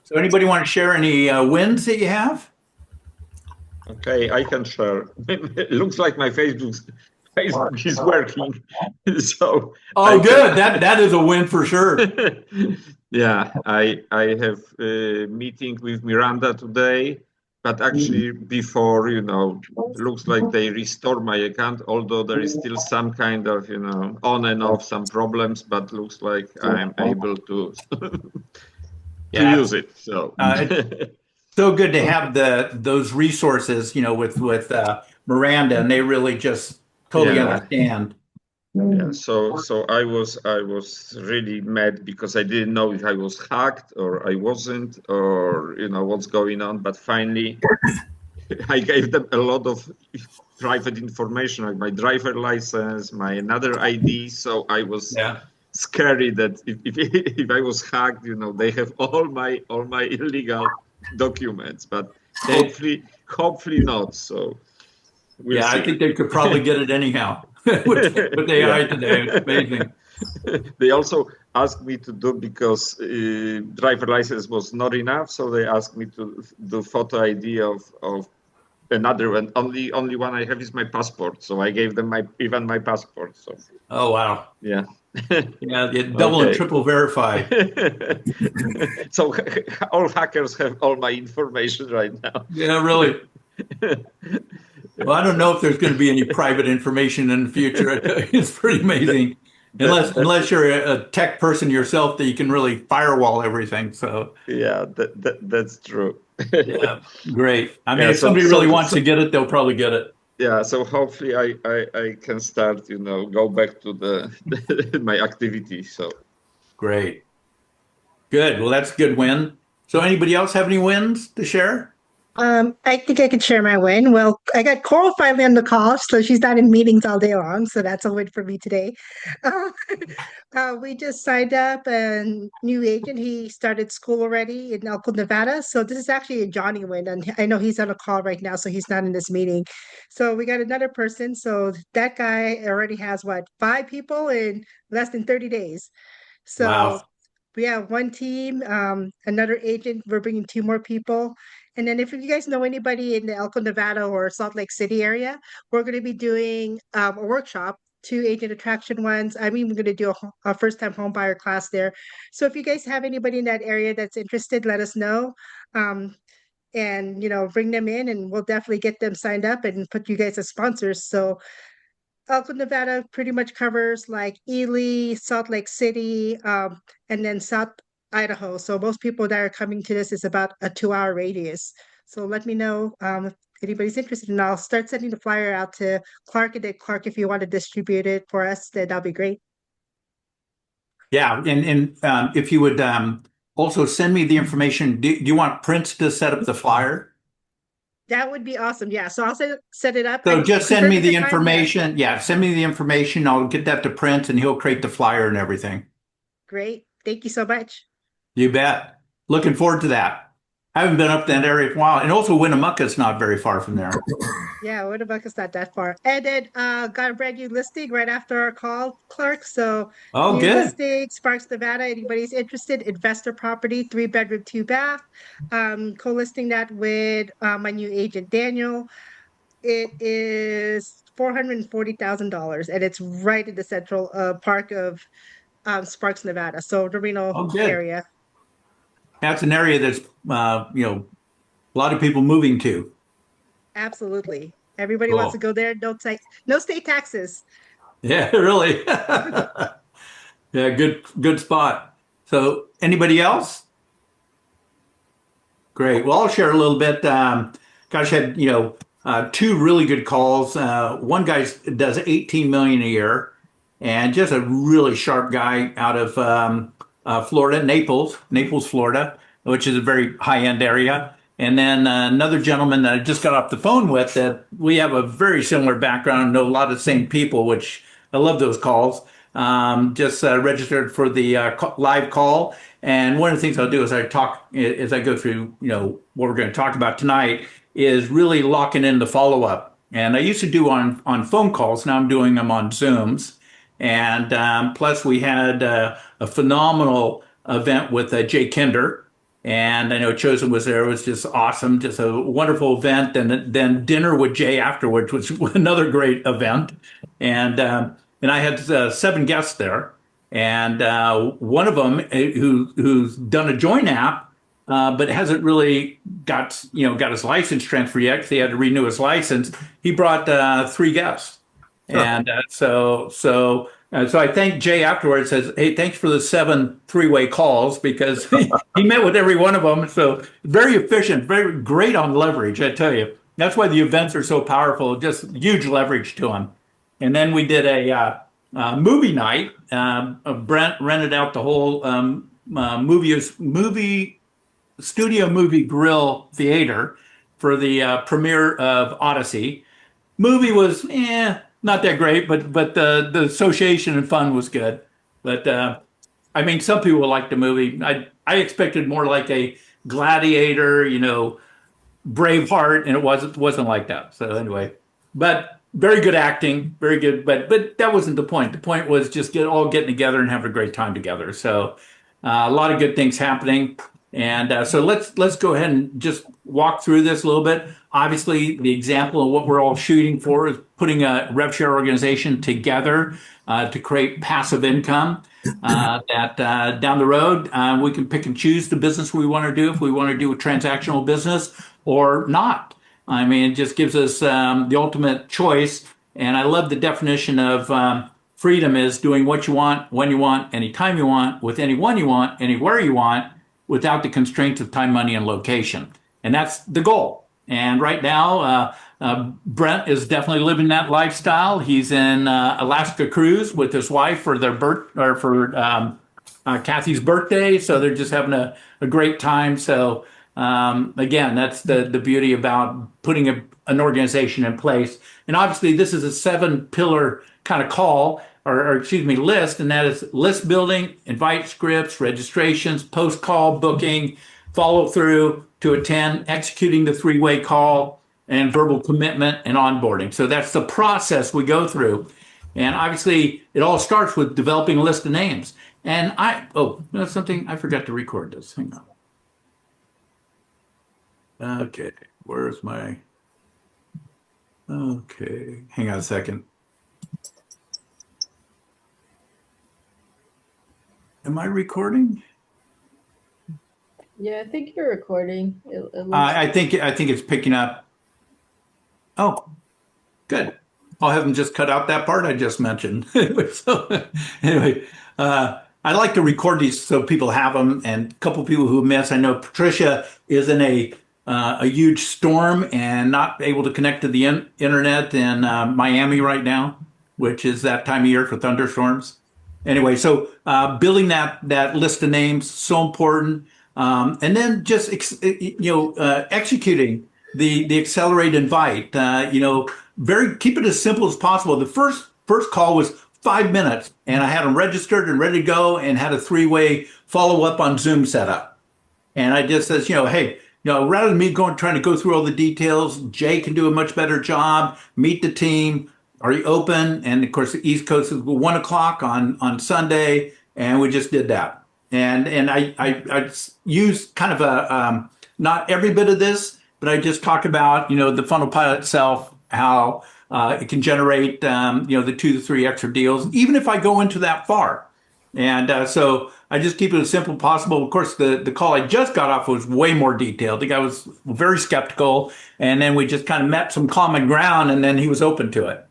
So anybody want to share any wins that you have? Okay, I can share. It looks like my Facebook is working, so I Oh, can. good. That is a win for sure. Yeah, I have a meeting with Miranda today, but actually before, looks like they restore my account, although there is still some kind of, on and off some problems, but looks like I'm able to to Yeah, use it. So it's so good to have those resources, with Miranda, and they really just totally yeah. understand. Yeah, so I was really mad because I didn't know if I was hacked or I wasn't, or what's going on. But finally, I gave them a lot of private information, like my driver license, my another ID. So I was Yeah. scary that if I was hacked, they have all my illegal documents. But hopefully not. So we'll Yeah, I see. think they could probably get it anyhow with Yeah. AI today. It's amazing. They also asked me to do because driver license was not enough, so they asked me to do photo ID of another one. Only one I have is my passport, so I gave them my passport. So Oh, wow. yeah, Yeah, double and okay. triple verify. So all hackers have all my information right now. Yeah, really. Well, I don't know if there's going to be any private information in the future. I tell you, it's pretty that, amazing. that's Unless you're a tech person yourself, that you can really firewall everything. So, yeah, that's true. yeah, great. I mean, Yeah, if so somebody really so wants so to get it, they'll probably get it. yeah, so hopefully I can start, go back to the my activity. So Great. Good. Well, that's a good win. So, anybody else have any wins to share? I think I could share my win. Well, I got Coral finally on the call, so she's not in meetings all day long. So that's a win for me today. Uh, we just signed up a new agent. He started school already in Elko, Nevada. So this is actually a Johnny win, and I know he's on a call right now, so he's not in this meeting. So we got another person. So that guy already has what, 5 people in less than 30 days. So Wow. we have one team, another agent. We're bringing 2 more people. And then if you guys know anybody in the Elko, Nevada or Salt Lake City area, we're going to be doing a workshop, 2 agent attraction ones. I mean, we're going to do a first-time home buyer class there. So if you guys have anybody in that area that's interested, let us know. Um, and bring them in and we'll definitely get them signed up and put you guys as sponsors. So Elko, Nevada pretty much covers like Ely, Salt Lake City, and then South Idaho. So most people that are coming to this is about a 2-hour radius. So let me know if anybody's interested, and I'll start sending the flyer out to Clark. And then Clark, if you want to distribute it for us, then that'll be great. Yeah. And if you would also send me the information, do you want Prince to set up the flyer? That would be awesome. Yeah. So I'll set it up. So I'm just send me confirming the the time. Yeah. information. Yeah, send me the information. I'll get that to Prince and he'll create the flyer and everything. Great. Thank you so much. You bet. Looking forward to that. I haven't been up that area for a while. And also Winnemucca's not very far from there. Yeah, Winnebago is not that far. And then got a brand new listing right after our call, Clark. So Oh, new good. listing, Sparks, Nevada. Anybody's interested, investor property, 3 bedroom, 2 bath. Co-listing that with my new agent, Daniel. It is $440,000 and it's right in the central park of Sparks, Nevada. So the Reno Oh, good. area. That's an area that's, a lot of people moving to. Absolutely. Everybody wants to Cool. go there. No state taxes. Yeah, really. Yeah, good spot. So anybody else? Great. Well, I'll share a little bit. Gosh, had, 2 really good calls. One guy does 18 million a year and just a really sharp guy out of Florida, Naples, Florida, which is a very high-end area. And then another gentleman that I just got off the phone with that we have a very similar background, know a lot of the same people, which I love those calls. Just registered for the live call. And one of the things I'll do is as I go through, what we're going to talk about tonight is really locking in the follow up. And I used to do on phone calls. Now I'm doing them on Zooms. And plus, we had a phenomenal event with Jay Kinder. And I know Chosen was there. It was just awesome, just a wonderful event. And then dinner with Jay afterwards, which was another great event. And I had 7 guests there, and one of them who's done a join app, but hasn't really got his license transferred yet because he had to renew his license. He brought 3 guests, and so I thanked Jay afterwards. Says, "Hey, thanks for the 7 3-way calls because he met with every one of them. So very efficient, very great on leverage. I tell you, that's why the events are so powerful. Just huge leverage to them." And then we did movie night. Brent rented out the whole movie studio movie grill theater for the premiere of Odyssey. Movie was not that great, but the association and fun was good. But I mean, some people liked the movie. I expected more like a Gladiator, Braveheart, and it wasn't like that. So anyway, but very good acting, very good. But that wasn't the point. The point was just getting together and having a great time together. So a lot of good things happening. And so let's go ahead and just walk through this a little bit. Obviously, the example of what we're all shooting for is putting a rev share organization together to create passive income. That down the road we can pick and choose the business we want to do, if we want to do a transactional business or not. I mean, it just gives us the ultimate choice. And I love the definition of freedom is doing what you want, when you want, anytime you want, with anyone you want, anywhere you want, without the constraints of time, money, and location. And that's the goal. And right now, Brent is definitely living that lifestyle. He's in Alaska cruise with his wife for Kathy's birthday. So they're just having a great time. So again, that's the beauty about putting an organization in place. And obviously, this is a 7-pillar kind of call, or excuse me, list, and that is list building, invite scripts, registrations, post call booking, follow through to attend, executing the 3-way call, and verbal commitment and onboarding. So that's the process we go through. And obviously, it all starts with developing a list of names. And that's something I forgot to record this. Hang on. Okay, where's my? Okay, hang on a second. Am I recording? Yeah, I think you're recording. It looks I think it's picking up. Oh, good. I'll have them just cut out that part I just mentioned. Anyway, I like to record these so people have them, and a couple people who miss. I know Patricia is in a huge storm and not able to connect to the internet in Miami right now, which is that time of year for thunderstorms. Anyway, so building that list of names so important, and then just executing the eXcelerate invite. Keep it as simple as possible. The first call was 5 minutes, and I had them registered and ready to go, and had a 3-way follow up on Zoom setup. And I just says, hey, rather than me trying to go through all the details, Jay can do a much better job. Meet the team. Are you open? And of course, the East Coast is 1 o'clock on Sunday, and we just did that. And I use kind of a not every bit of this, but I just talk about the funnel pilot itself, how it can generate the 2 to 3 extra deals, even if I go into that far. And so I just keep it as simple as possible. Of course, the call I just got off was way more detailed. The guy was very skeptical, and then we just kind of met some common ground, and then he was open to it.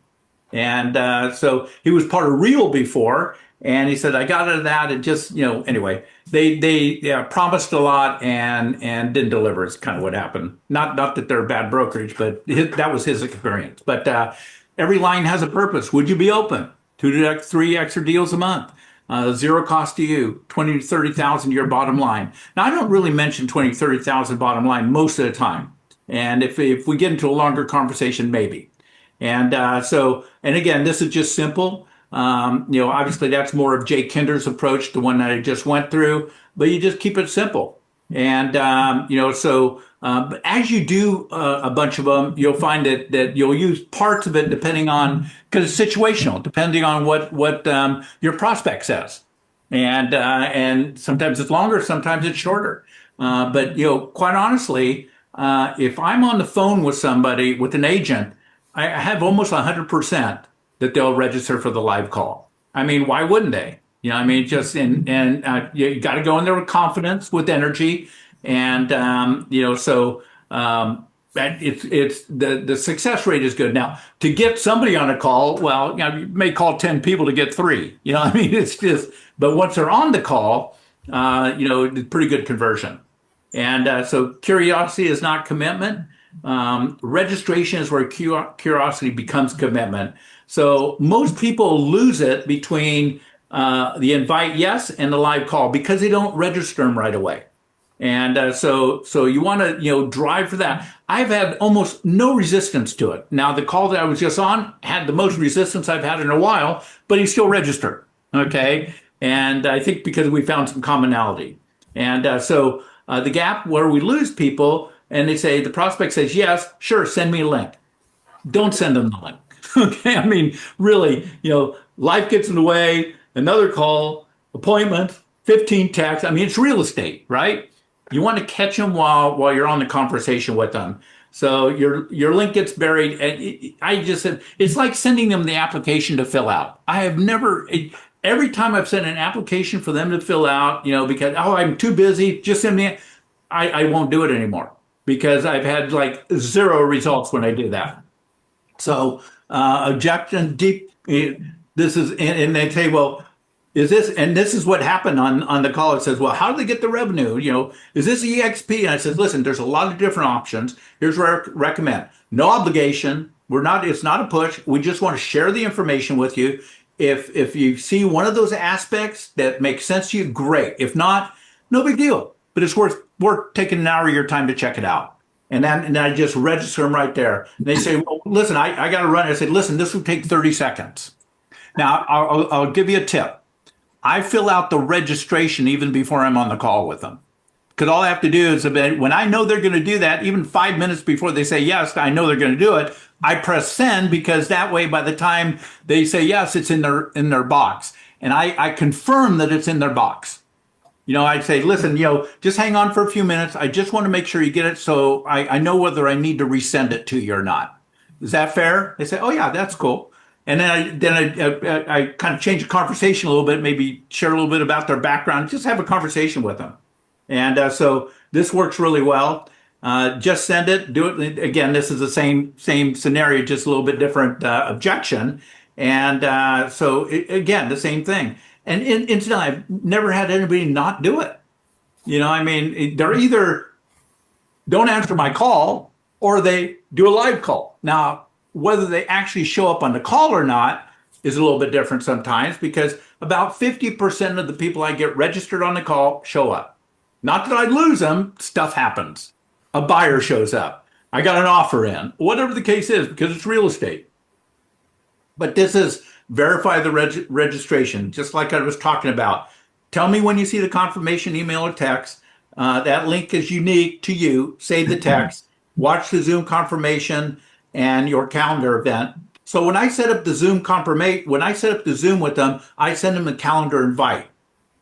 And so he was part of Real before, and he said, I got out of that. And just, anyway, they promised a lot and didn't deliver is kind of what happened. Not that they're a bad brokerage, but that was his experience. But every line has a purpose. Would you be open? 2 to 3 extra deals a month. 0 cost to you, 20 to 30,000 your bottom line. Now, I don't really mention 20 to 30,000 bottom line most of the time. And if we get into a longer conversation, maybe. And and again, this is just simple. Obviously that's more of Jay Kinder's approach, the one that I just went through, but you just keep it simple. And, but as you do a bunch of them, you'll find that you'll use parts of it depending on, because it's situational, depending on what your prospect says. And sometimes it's longer, sometimes it's shorter. But quite honestly, if I'm on the phone with somebody, with an agent, I have almost 100% that they'll register for the live call. I mean, why wouldn't they? I mean, just and you got to go in there with confidence, with energy, and so it's the success rate is good. Now, to get somebody on a call, well, you may call 10 people to get three. I mean, it's just, but once they're on the call, it's pretty good conversion. And so curiosity is not commitment. Registration is where curiosity becomes commitment. So most people lose it between the invite yes and the live call because they don't register them right away. And so you want to drive for that. I've had almost no resistance to it. Now the call that I was just on had the most resistance I've had in a while, but he still registered. Okay, and I think because we found some commonality. And so the gap where we lose people, and they say the prospect says yes, sure, send me a link. Don't send them the link. Okay, I mean really, life gets in the way. Another call, appointment, 15 texts. I mean it's real estate, right? You want to catch them while you're on the conversation with them. So your link gets buried. And I just said it's like sending them the application to fill out. I have never. Every time I've sent an application for them to fill out, because I'm too busy, just send me. I won't do it anymore because I've had like zero results when I do that. So objection deep. This is and they say, well. This is what happened on the call. It says, well, how do they get the revenue? Is this EXP? And I said, listen, there's a lot of different options. Here's what I recommend. No obligation. It's not a push. We just want to share the information with you. If you see one of those aspects that makes sense to you, great. If not, no big deal. But it's worth taking an hour of your time to check it out. And then I just register them right there. And they say, well, listen, I got to run. I said, listen, this will take 30 seconds. Now, I'll give you a tip. I fill out the registration even before I'm on the call with them. Because all I have to do is, when I know they're going to do that, even 5 minutes before they say yes, I know they're going to do it. I press send because that way, by the time they say yes, it's in their box. And I confirm that it's in their box. I say, listen, just hang on for a few minutes. I just want to make sure you get it so I know whether I need to resend it to you or not. Is that fair? They say, oh, yeah, that's cool. And then I kind of change the conversation a little bit, maybe share a little bit about their background, just have a conversation with them. And so this works really well. Just send it, do it. Again, this is the same scenario, just a little bit different objection. And so again, the same thing. And incidentally, I've never had anybody not do it. I mean, they're either don't answer my call or they do a live call. Now, whether they actually show up on the call or not is a little bit different sometimes because about 50% of the people I get registered on the call show up. Not that I lose them, stuff happens. A buyer shows up. I got an offer in, whatever the case is, because it's real estate. But this is verify the registration, just like I was talking about. Tell me when you see the confirmation email or text. That link is unique to you. Save the text. Watch the Zoom confirmation and your calendar event. So when I set up the Zoom when I set up the Zoom with them, I send them a calendar invite.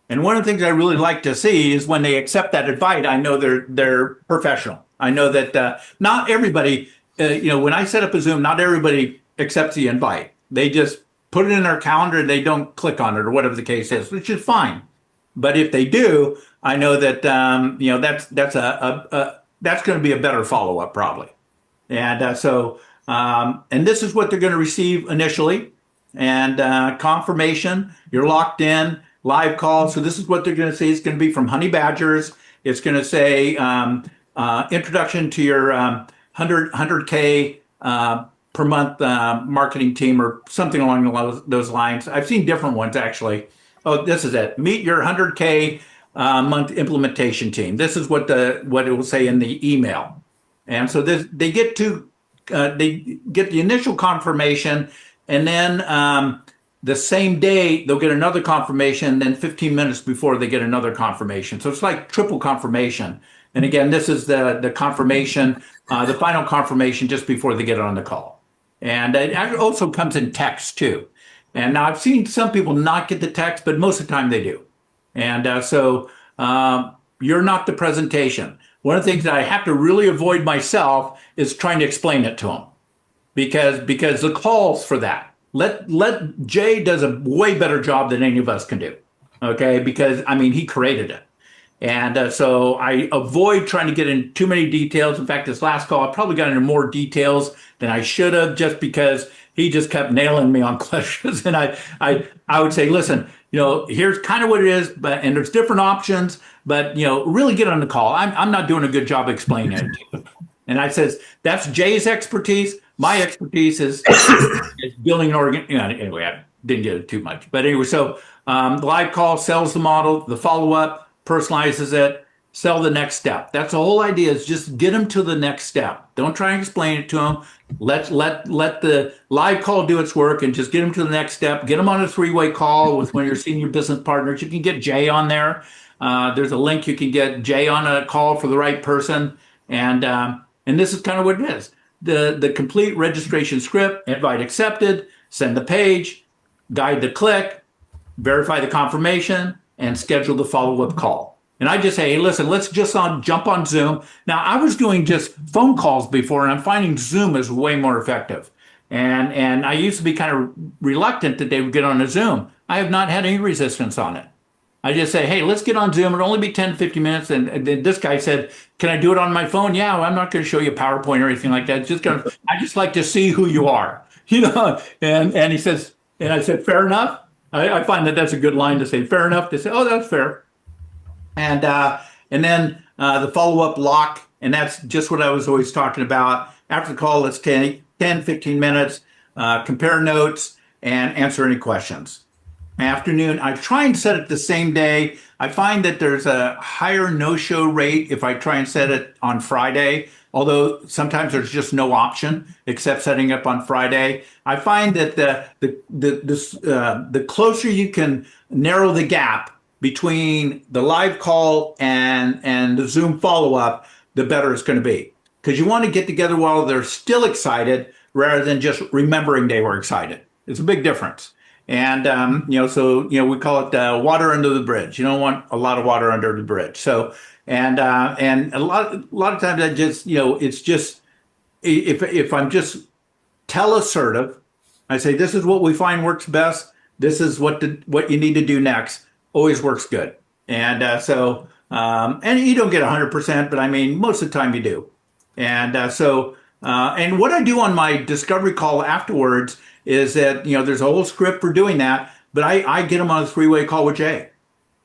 And one of the things I really like to see is when they accept that invite, I know they're professional. I know that not everybody, when I set up a Zoom, not everybody accepts the invite. They just put it in their calendar and they don't click on it or whatever the case is, which is fine. But if they do, I know that that's going to be a better follow up probably. And and this is what they're going to receive initially. And confirmation, you're locked in, live call. So this is what they're going to say. It's going to be from Honey Badgers. It's going to say introduction to your 100K per month marketing team or something along those lines. I've seen different ones actually. Oh, this is it. Meet your 100K month implementation team. This is what it will say in the email. And so they get the initial confirmation, and then the same day they'll get another confirmation, and then 15 minutes before they get another confirmation. So it's like triple confirmation. And again, this is the confirmation, the final confirmation just before they get on the call. And it also comes in text too. And now I've seen some people not get the text, but most of the time they do. And You're not the presentation. One of the things that I have to really avoid myself is trying to explain it to them because the calls for that. Let Jay does a way better job than any of us can do. Okay, because I mean he created it. And so I avoid trying to get in too many details. In fact, this last call, I probably got into more details than I should have just because he just kept nailing me on questions. And I would say, listen, here's kind of what it is, and there's different options, but, really get on the call. I'm not doing a good job explaining it to you. And I says, that's Jay's expertise. My expertise is building an organ. Anyway, I didn't get it too much. But anyway, so the live call sells the model, the follow up personalizes it, sell the next step. That's the whole idea is just get them to the next step. Don't try and explain it to them. Let the live call do its work and just get them to the next step. Get them on a three-way call with one of your senior business partners. You can get Jay on there. There's a link you can get Jay on a call for the right person. And this is kind of what it is. The complete registration script, invite accepted, send the page, guide the click, verify the confirmation, and schedule the follow-up call. And I just say, hey, listen, let's just jump on Zoom. Now, I was doing just phone calls before, and I'm finding Zoom is way more effective. And I used to be kind of reluctant that they would get on a Zoom. I have not had any resistance on it. I just say, hey, let's get on Zoom. It'll only be 10 to 50 minutes. And then this guy said, can I do it on my phone? Yeah, well, I'm not going to show you a PowerPoint or anything like that. I just like to see who you are, And he says, and I said, fair enough. I find that that's a good line to say, fair enough, to say, oh, that's fair. And then the follow-up lock, and that's just what I was always talking about. After the call, let's take 10, 15 minutes, compare notes, and answer any questions. Afternoon, I try and set it the same day. I find that there's a higher no-show rate if I try and set it on Friday, although sometimes there's just no option except setting up on Friday. I find that the closer you can narrow the gap between the live call and the Zoom follow-up, the better it's going to be. Because you want to get together while they're still excited rather than just remembering they were excited. It's a big difference. And, so, we call it water under the bridge. You don't want a lot of water under the bridge. So, and a lot of times I just, it's just, if I'm just assertive, I say, this is what we find works best. This is what you need to do next. Always works good. And and you don't get 100%, but I mean, most of the time you do. And and what I do on my discovery call afterwards is that, there's a whole script for doing that, but I get them on a three-way call with Jay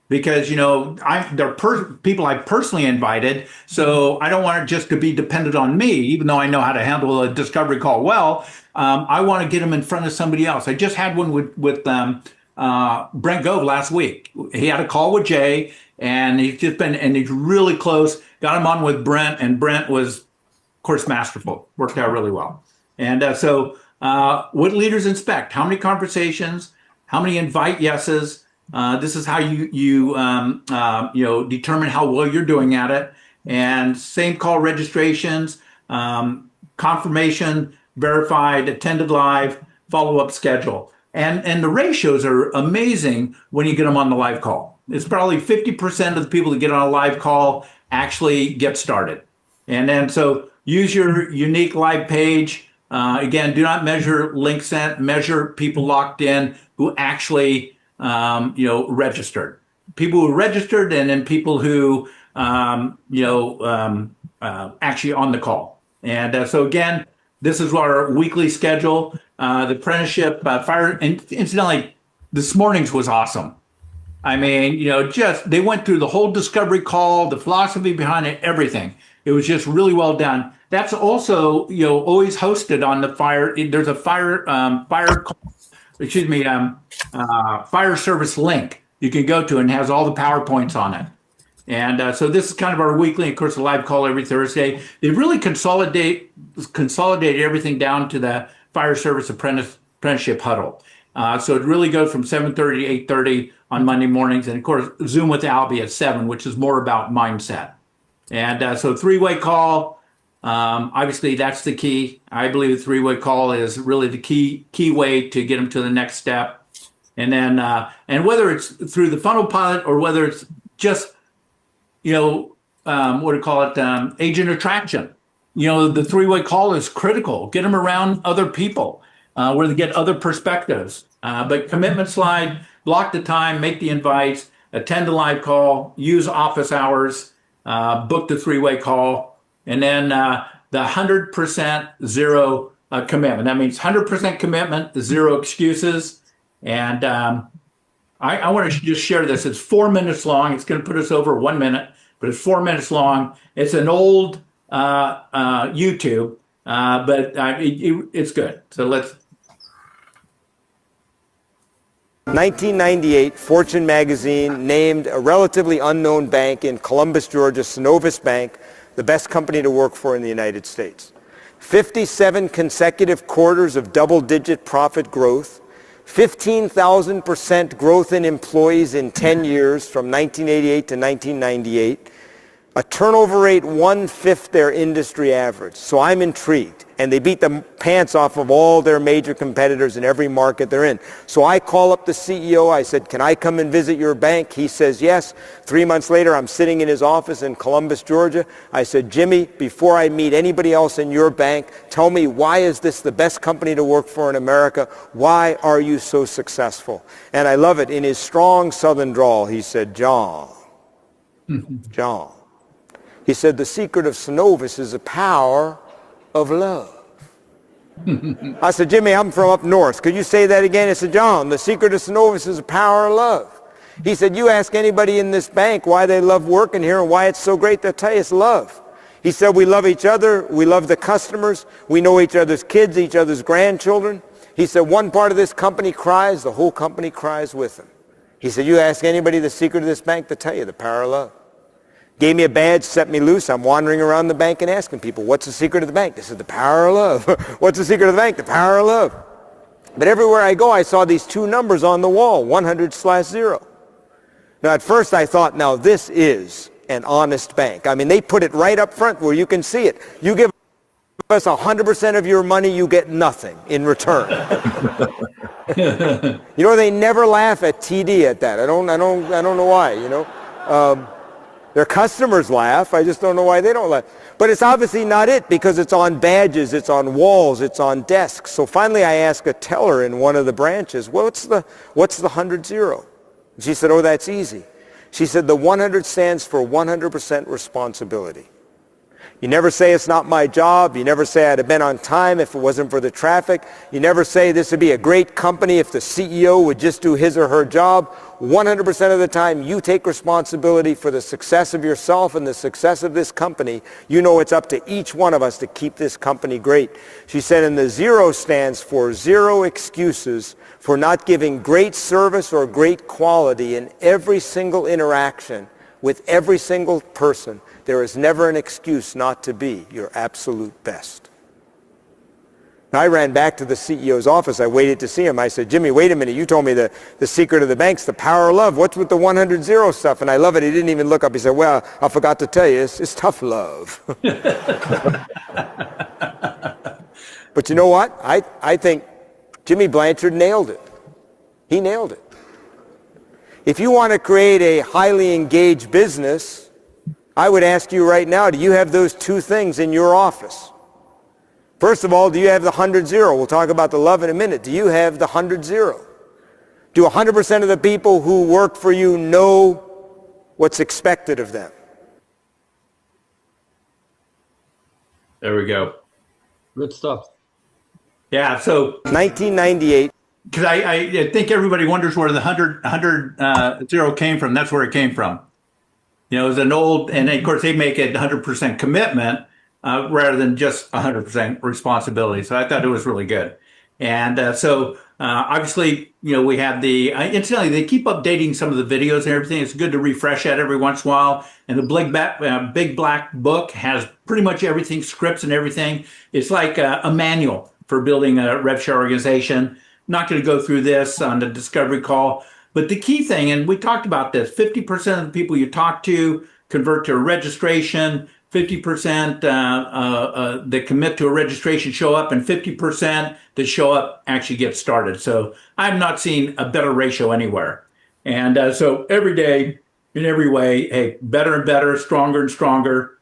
because, they're people I personally invited. So I don't want it just to be dependent on me, even though I know how to handle a discovery call well. I want to get them in front of somebody else. I just had one with Brent Gove last week. He had a call with Jay and he's really close. Got him on with Brent, and Brent was, of course, masterful. Worked out really well. And what leaders inspect? How many conversations? How many invite yeses? This is how you determine how well you're doing at it. And same call registrations, confirmation, verified, attended live, follow-up schedule. And the ratios are amazing when you get them on the live call. It's probably 50% of the people that get on a live call actually get started. And then so use your unique live page. Again, do not measure link sent, measure people locked in who actually, registered. People who registered and then people who, actually on the call. And so again, this is our weekly schedule. The apprenticeship fire, and incidentally, this morning's was awesome. I mean, they went through the whole discovery call, the philosophy behind it, everything. It was just really well done. That's also, always hosted on the fire. There's a fire service link you can go to and has all the PowerPoints on it. And so this is kind of our weekly, of course, a live call every Thursday. They really consolidate everything down to the fire service apprenticeship huddle. So it really goes from 7:30 to 8:30 on Monday mornings. And of course, Zoom with Albie at 7, which is more about mindset. And so three-way call, obviously that's the key. I believe the three-way call is really the key way to get them to the next step. And then, and whether it's through the funnel pilot or whether it's just what do you call it? Agent attraction. The three-way call is critical. Get them around other people where they get other perspectives. But commitment slide, block the time, make the invites, attend the live call, use office hours, book the three-way call, and then the 100% zero commitment. That means 100% commitment, zero excuses. And I want to just share this. It's 4 minutes long. It's going to put us over 1 minute, but it's 4 minutes long. It's an old YouTube, but it's good. So let's. 1998, Fortune magazine named a relatively unknown bank in Columbus, Georgia, Synovus Bank, the best company to work for in the United States. 57 consecutive quarters of double-digit profit growth, 15,000% growth in employees in 10 years from 1988 to 1998, a turnover rate 1/5 their industry average. So I'm intrigued. And they beat the pants off of all their major competitors in every market they're in. So I call up the CEO. I said, can I come and visit your bank? He says, yes. 3 months later, I'm sitting in his office in Columbus, Georgia. I said, Jimmy, before I meet anybody else in your bank, tell me, why is this the best company to work for in America? Why are you so successful? And I love it. In his strong Southern drawl, he said, John, John. He said, the secret of Synovus is the power of love. I said, Jimmy, I'm from up north. Could you say that again? He said, John, the secret of Synovus is the power of love. He said, you ask anybody in this bank why they love working here and why it's so great, they'll tell you it's love. He said, we love each other. We love the customers. We know each other's kids, each other's grandchildren. He said, one part of this company cries, the whole company cries with them. He said, you ask anybody the secret of this bank, they'll tell you the power of love. Gave me a badge, set me loose. I'm wandering around the bank and asking people, what's the secret of the bank? They said, the power of love. What's the secret of the bank? The power of love. But everywhere I go, I saw these two numbers on the wall, 100/0. Now, at first I thought, now this is an honest bank. I mean, they put it right up front where you can see it. You give us 100% of your money, you get nothing in return. They never laugh at TD at that. I don't know why, Their customers laugh. I just don't know why they don't laugh. But it's obviously not it, because it's on badges, it's on walls, it's on desks. So finally I asked a teller in one of the branches, what's the 100/0? She said, oh, that's easy. She said, the 100 stands for 100% responsibility. You never say it's not my job. You never say I'd have been on time if it wasn't for the traffic. You never say this would be a great company if the CEO would just do his or her job. 100% of the time you take responsibility for the success of yourself and the success of this company. You know it's up to each one of us to keep this company great. She said, and the 0 stands for 0 excuses for not giving great service or great quality in every single interaction with every single person. There is never an excuse not to be your absolute best. I ran back to the CEO's office. I waited to see him. I said, Jimmy, wait a minute. You told me the secret of the bank's the power of love. What's with the 100/0 stuff? And I love it. He didn't even look up. He said, well, I forgot to tell you, it's tough love. But you know what? I think Jimmy Blanchard nailed it. He nailed it. If you want to create a highly engaged business, I would ask you right now, do you have those two things in your office? First of all, do you have the 100/0? We'll talk about the love in a minute. Do you have the 100/0? Do 100% of the people who work for you know what's expected of them? There we go. Good stuff. Yeah, so 1998. because I think everybody wonders where the 100/0 came from. That's where it came from. It was an old, and of course they make it 100% commitment rather than just 100% responsibility. So I thought it was really good. And so obviously, we have incidentally, they keep updating some of the videos and everything. It's good to refresh that every once in a while. And the big black book has pretty much everything, scripts and everything. It's like a manual for building a rev share organization. Not going to go through this on the discovery call. But the key thing, and we talked about this, 50% of the people you talk to convert to a registration, 50% that commit to a registration show up, and 50% that show up actually get started. So I've not seen a better ratio anywhere. And so every day in every way. Hey, better and better, stronger and stronger.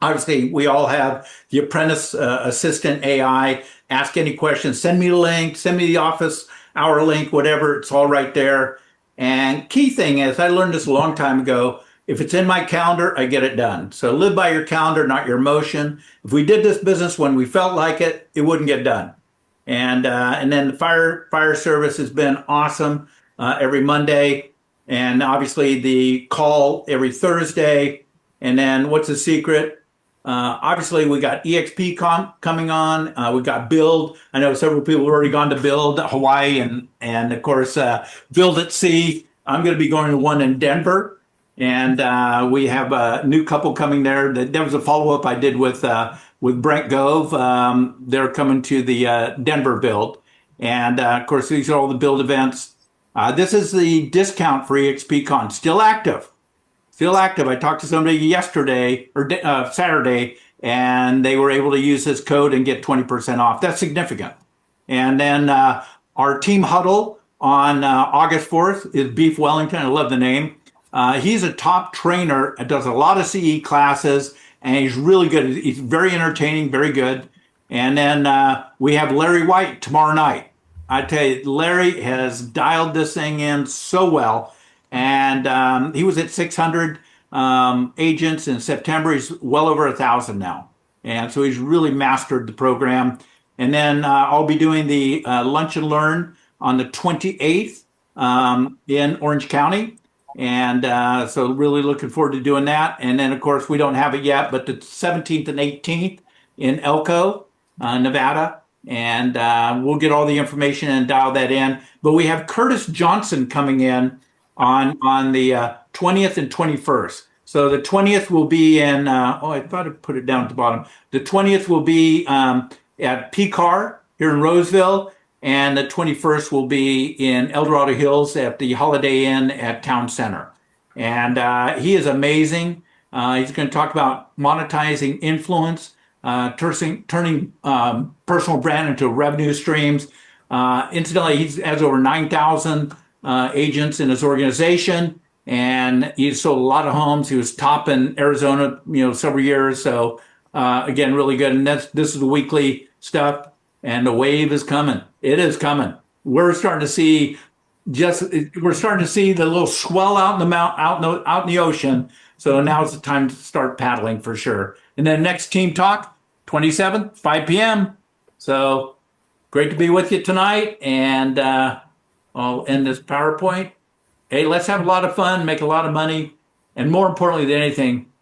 Obviously, we all have the Apprentice assistant AI. Ask any questions. Send me the link. Send me the office hour link. Whatever. It's all right there. And key thing is, I learned this a long time ago. If it's in my calendar, I get it done. So live by your calendar, not your emotion. If we did this business when we felt like it wouldn't get done. And then the fire service has been awesome every Monday, and obviously the call every Thursday. And then what's the secret? Obviously, we got coming on. We got Build. I know several people have already gone to Build Hawaii, and of course Build at Sea. I'm going to be going to one in Denver, and we have a new couple coming there. There was a follow up I did with Brent Gove. They're coming to the Denver Build, and of course these are all the Build events. This is the discount for EXPCon, still active. Still active. I talked to somebody yesterday or Saturday, and they were able to use this code and get 20% off. That's significant. And then our team huddle on August 4th is Beef Wellington. I love the name. He's a top trainer, does a lot of CE classes, and he's really good. He's very entertaining, very good. And then we have Larry White tomorrow night. I tell you, Larry has dialed this thing in so well. And he was at 600 agents in September. He's well over 1,000 now. And so he's really mastered the program. And then I'll be doing the Lunch and Learn on the 28th in Orange County. And so really looking forward to doing that. And then, of course, we don't have it yet, but the 17th and 18th in Elko, Nevada. And we'll get all the information and dial that in. But we have Curtis Johnson coming in on the 20th and 21st. So the 20th will be in, I thought I put it down at the bottom. The 20th will be at PCAR here in Roseville, and the 21st will be in El Dorado Hills at the Holiday Inn at Town Center. And he is amazing. He's going to talk about monetizing influence, turning personal brand into revenue streams. Incidentally, he has over 9,000 agents in his organization, and he sold a lot of homes. He was top in Arizona, several years. So again, really good. And this is the weekly stuff, and the wave is coming. It is coming. We're starting to see the little swell out in the out in the ocean. So now's the time to start paddling for sure. And then next team talk, 27th, 5 p.m. So great to be with you tonight, and I'll end this PowerPoint. Hey, let's have a lot of fun, make a lot of money, and more importantly than anything,